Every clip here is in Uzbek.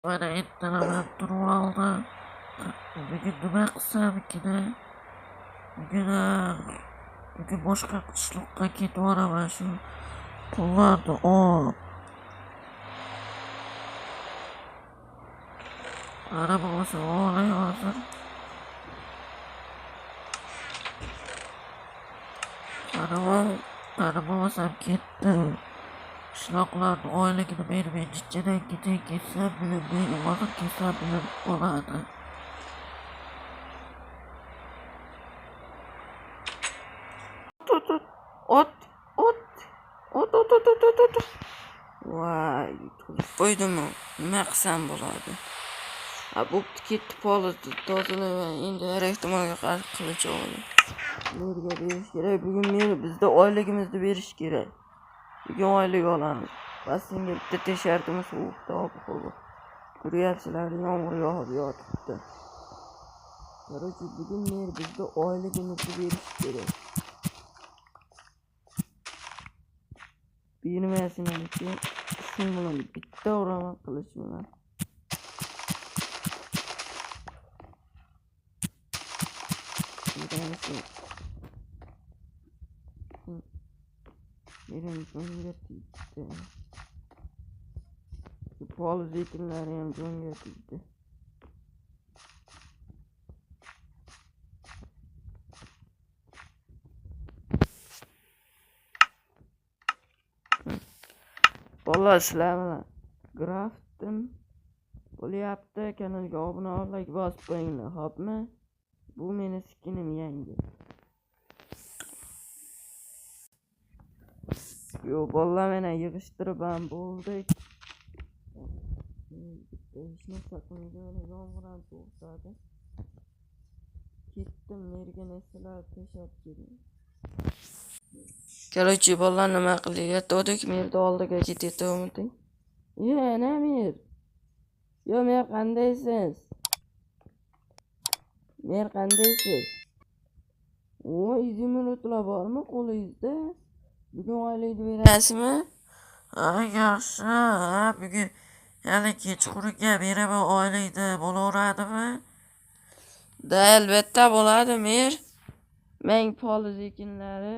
Mana indamay turib oldi. Bugun nima qilsamkina? Bugun boshqa qishloqqa ketvoraman, shu pullarni olib. Mana bo'lsa olay hozir. Mana bo'lsam ketdim. Qishloqlarni oyligini berib jinchidan ketsam, meni hozir ketsam bo'ladi. Ot. Voy, turib qo'ydimmi? Nima qilsam bo'ladi? Bo'pti, ketdi polni tozalayman. Endi har ehtimolga qarshi qilich olaman. Merga berish kerak. Bugun bizda oyligimizni berish kerak. Bugun oylik olamiz. Basingga bitta teshartimiz sovuqda olib qo'yib. Ko'ryapsizlar, yomg'ir yog'ib yotibdi. Короче, bugun bizda oyligimizni berish kerak. Bermasini keyin shu bilan bitta uraman qilich bilan. Benim jonga tegdi. Shu pol zekinlari ham jonga tegdi. Vallahi sizlar graftim bo'lyapti. Kanalga obuna ol, like bosib qo'yinglar, xo'pmi? Bu meni skinim yangi. Yo, bolalar meni yig'ishtirib ham bo'ldik. Hech narsa qilmagan, yomg'ir ham to'xtadi. Ketdim, merga narsalar tashab keling. Короче, bolalar nima qilyapti? Merni oldiga ketyapti. Ana mer. Yo, mer qandaysiz? Mer qandaysiz? Voy, izimlar bormi qo'lingizda? Bugun oylikni berasizmi? Yaxshi. Bugun hali kechqurunga beraman oylikni, bo'laveradimi? Da, albatta bo'ladi, mer. Men poliz ekinlari.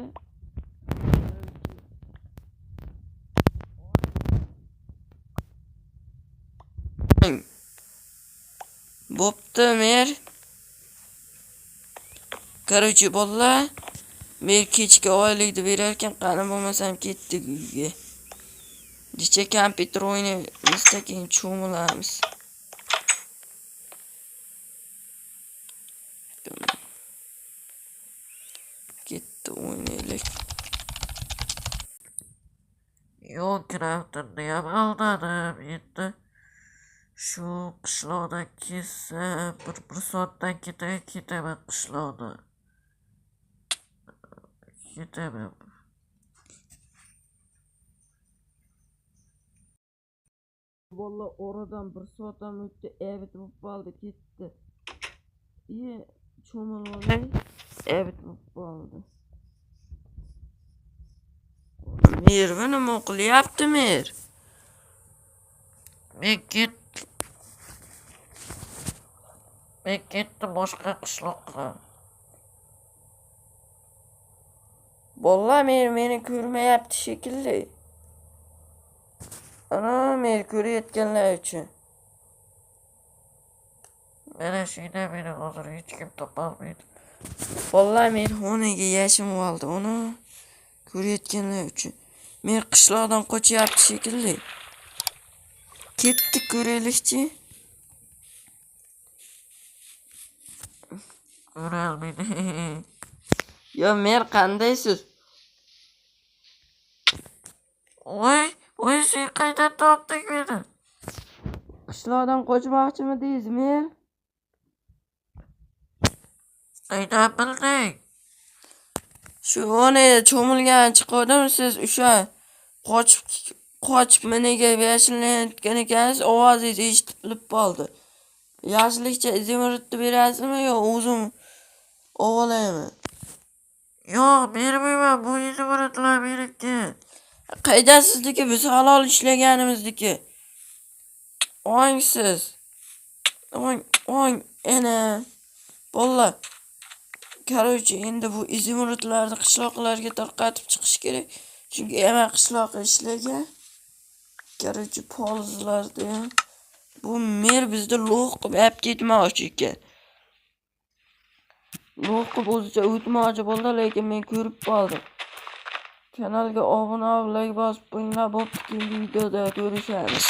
Bo'pti, mer. Короче, bolalar, men kechki oylikni berar ekan, qani bo'lmasam ketdik uyga. Dicha kompyuter o'ynaymiz-da, keyin cho'milamiz. Ketdi, o'ynaylik. Yo'q, kraftimni ham aldadim. Endi shu qishloqdan ketsam, bir soatdan ketaman qishloqdan. Ketaman. Vallahi oradan bir soat ham o'tdi, evit bo'lib qoldi, ketdi. Cho'milib olay, evit bo'lib qoldi. Mer nima qilyapti, mer? Men ketdim boshqa qishloqqa. Bolalar, meni ko'rmayapti shekilli. Ana, meni ko'rayotganlar uchun. Mana shunda meni hozir hech kim topolmaydi. Bolalar, men xonaga yashim oldi, uni ko'rayotganlar uchun. Men qishloqdan qochyapti shekilli. Ketdi, ko'raylikchi. Ko'rolmaydi. Yo, mer qandaysiz? Voy, sen qaydan topding meni? Qishloqdan qochmoqchimi deysiz, mer? Qaydan bilding? Shu cho'milgan chiqdim, siz o'sha qochib meniga yashirinayotgan ekansiz, ovozingiz eshitilib qoldi. Yaxshilikcha izimni berasizmi yo o'zim ovolayman? Yo'q, bermayman, bu izimlar meniki. Qayda sizniki? Biz halol ishlaganimizniki. Hangisiz? Oy, ene. Bolla. Короче, endi bu izimurudlarni qishloqlarga tarqatib chiqish kerak. Chunki hemen qishloqqa ishlagan. Короче, polizlardi. Bu mer bizda lo'q qilib olib ketmoqchi ekan. Lo'q qilib o'zicha o'tmoqchi bo'ldi, lekin men ko'rib qoldim. Kanalga obuna ol, like bosib qo'yinglar, bo'pti, keyingi videoda ko'rishamiz.